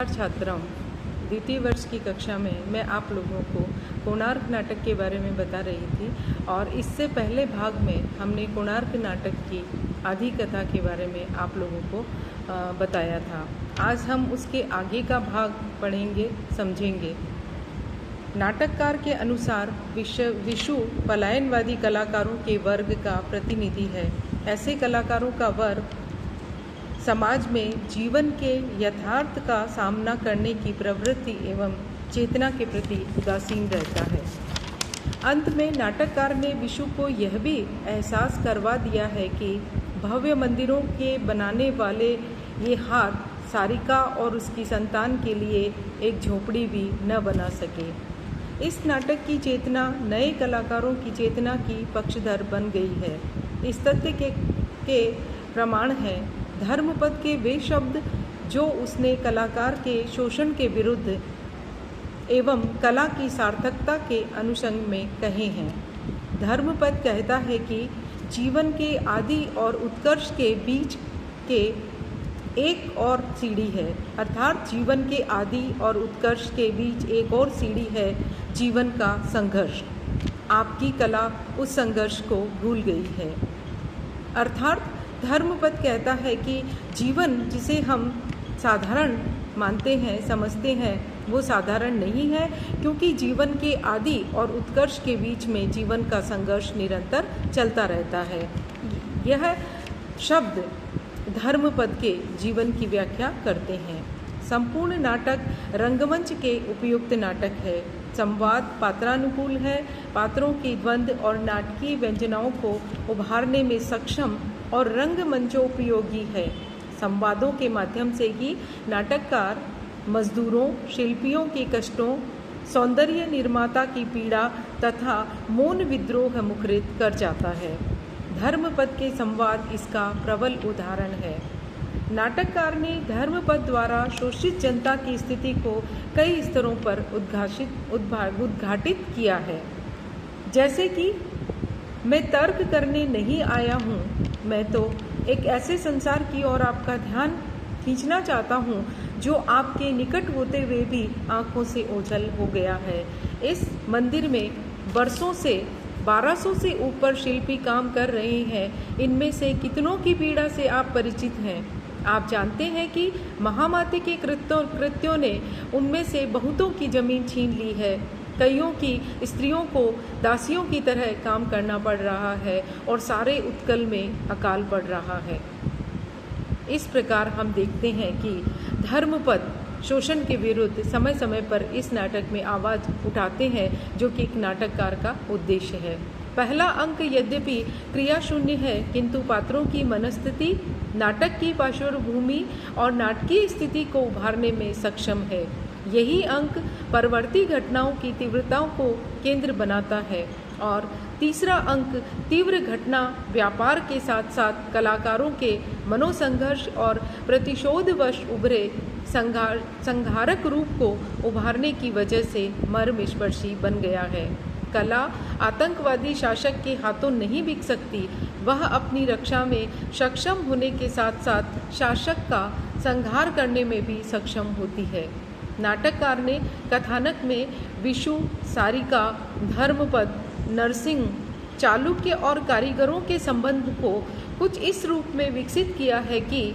छात्राओं, द्वितीय वर्ष की कक्षा में मैं आप लोगों को कोणार्क नाटक के बारे में बता रही थी और इससे पहले भाग में हमने कोणार्क नाटक की आधी कथा के बारे में आप लोगों को बताया था। आज हम उसके आगे का भाग पढ़ेंगे, समझेंगे। नाटककार के अनुसार विशु पलायनवादी कलाकारों के वर्ग का प्रतिनिधि है। ऐसे कलाकारों का वर्ग समाज में जीवन के यथार्थ का सामना करने की प्रवृत्ति एवं चेतना के प्रति उदासीन रहता है। अंत में नाटककार ने विशु को यह भी एहसास करवा दिया है कि भव्य मंदिरों के बनाने वाले ये हाथ सारिका और उसकी संतान के लिए एक झोपड़ी भी न बना सके। इस नाटक की चेतना नए कलाकारों की चेतना की पक्षधर बन गई है। इस तथ्य के प्रमाण हैं धर्मपद के वे शब्द जो उसने कलाकार के शोषण के विरुद्ध एवं कला की सार्थकता के अनुषंग में कहे हैं। धर्मपद कहता है कि जीवन के आदि और उत्कर्ष के बीच के एक और सीढ़ी है, अर्थात जीवन के आदि और उत्कर्ष के बीच एक और सीढ़ी है, जीवन का संघर्ष। आपकी कला उस संघर्ष को भूल गई है। अर्थात धर्मपद कहता है कि जीवन जिसे हम साधारण मानते हैं, समझते हैं, वो साधारण नहीं है, क्योंकि जीवन के आदि और उत्कर्ष के बीच में जीवन का संघर्ष निरंतर चलता रहता है। यह शब्द धर्मपद के जीवन की व्याख्या करते हैं। संपूर्ण नाटक रंगमंच के उपयुक्त नाटक है। संवाद पात्रानुकूल है। पात्रों की द्वंद्व और नाटकीय व्यंजनाओं को उभारने में सक्षम और रंगमंचोपयोगी है। संवादों के माध्यम से ही नाटककार मजदूरों, शिल्पियों के कष्टों, सौंदर्य निर्माता की पीड़ा तथा मौन विद्रोह मुखरित कर जाता है। धर्मपद के संवाद इसका प्रबल उदाहरण है। नाटककार ने धर्मपद द्वारा शोषित जनता की स्थिति को कई स्तरों पर उद्घाटित किया है। जैसे कि मैं तर्क करने नहीं आया हूँ, मैं तो एक ऐसे संसार की ओर आपका ध्यान खींचना चाहता हूँ जो आपके निकट होते हुए भी आँखों से ओझल हो गया है। इस मंदिर में वर्षों से 1200 से ऊपर शिल्पी काम कर रहे हैं। इनमें से कितनों की पीड़ा से आप परिचित हैं। आप जानते हैं कि महामाते के कृत्यों ने उनमें से बहुतों की जमीन छीन ली है। कईयों की स्त्रियों को दासियों की तरह काम करना पड़ रहा है और सारे उत्कल में अकाल पड़ रहा है। इस प्रकार हम देखते हैं कि धर्मपद शोषण के विरुद्ध समय समय पर इस नाटक में आवाज़ उठाते हैं, जो कि एक नाटककार का उद्देश्य है। पहला अंक यद्यपि क्रिया शून्य है, किंतु पात्रों की मनस्थिति, नाटक की पार्श्वभूमि और नाटकीय स्थिति को उभारने में सक्षम है। यही अंक परवर्ती घटनाओं की तीव्रताओं को केंद्र बनाता है और तीसरा अंक तीव्र घटना व्यापार के साथ साथ कलाकारों के मनोसंघर्ष और प्रतिशोधवश उभरे संहारक रूप को उभारने की वजह से मर्मस्पर्शी बन गया है। कला आतंकवादी शासक के हाथों नहीं बिक सकती। वह अपनी रक्षा में सक्षम होने के साथ साथ शासक का संहार करने में भी सक्षम होती है। नाटककार ने कथानक में विशु, सारिका, धर्मपद, नरसिंह, चालुक्य और कारीगरों के संबंध को कुछ इस रूप में विकसित किया है कि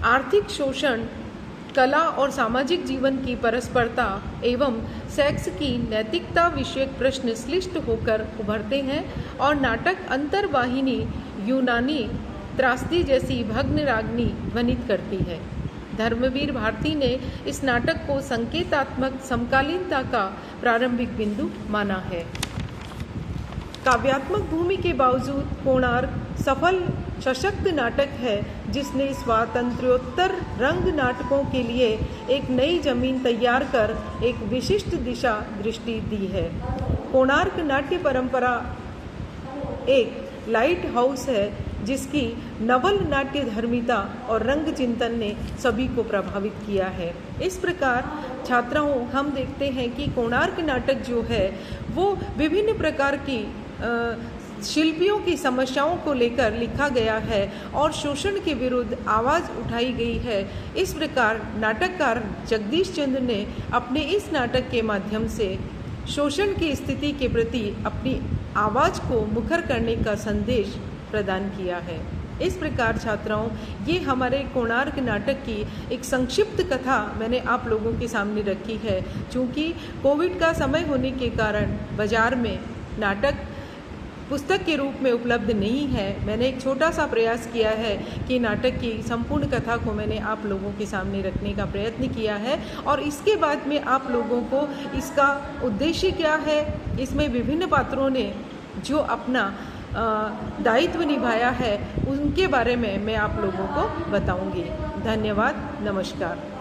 आर्थिक शोषण, कला और सामाजिक जीवन की परस्परता एवं सेक्स की नैतिकता विषयक प्रश्न श्लिष्ट होकर उभरते हैं और नाटक अंतर्वाहिनी यूनानी त्रासदी जैसी भग्न रागनी ध्वनित करती है। धर्मवीर भारती ने इस नाटक को संकेतात्मक समकालीनता का प्रारंभिक बिंदु माना है। काव्यात्मक भूमि के बावजूद कोणार्क सफल सशक्त नाटक है, जिसने स्वातंत्र्योत्तर रंग नाटकों के लिए एक नई जमीन तैयार कर एक विशिष्ट दिशा दृष्टि दी है। कोणार्क नाट्य परंपरा एक लाइट हाउस है, जिसकी नवल नाट्य धर्मिता और रंग चिंतन ने सभी को प्रभावित किया है। इस प्रकार छात्राओं, हम देखते हैं कि कोणार्क नाटक जो है वो विभिन्न प्रकार की शिल्पियों की समस्याओं को लेकर लिखा गया है और शोषण के विरुद्ध आवाज़ उठाई गई है। इस प्रकार नाटककार जगदीश चंद्र ने अपने इस नाटक के माध्यम से शोषण की स्थिति के प्रति अपनी आवाज़ को मुखर करने का संदेश प्रदान किया है। इस प्रकार छात्राओं, ये हमारे कोणार्क नाटक की एक संक्षिप्त कथा मैंने आप लोगों के सामने रखी है। चूँकि कोविड का समय होने के कारण बाज़ार में नाटक पुस्तक के रूप में उपलब्ध नहीं है, मैंने एक छोटा सा प्रयास किया है कि नाटक की संपूर्ण कथा को मैंने आप लोगों के सामने रखने का प्रयत्न किया है। और इसके बाद में आप लोगों को इसका उद्देश्य क्या है, इसमें विभिन्न पात्रों ने जो अपना दायित्व निभाया है, उनके बारे में मैं आप लोगों को बताऊंगी। धन्यवाद, नमस्कार।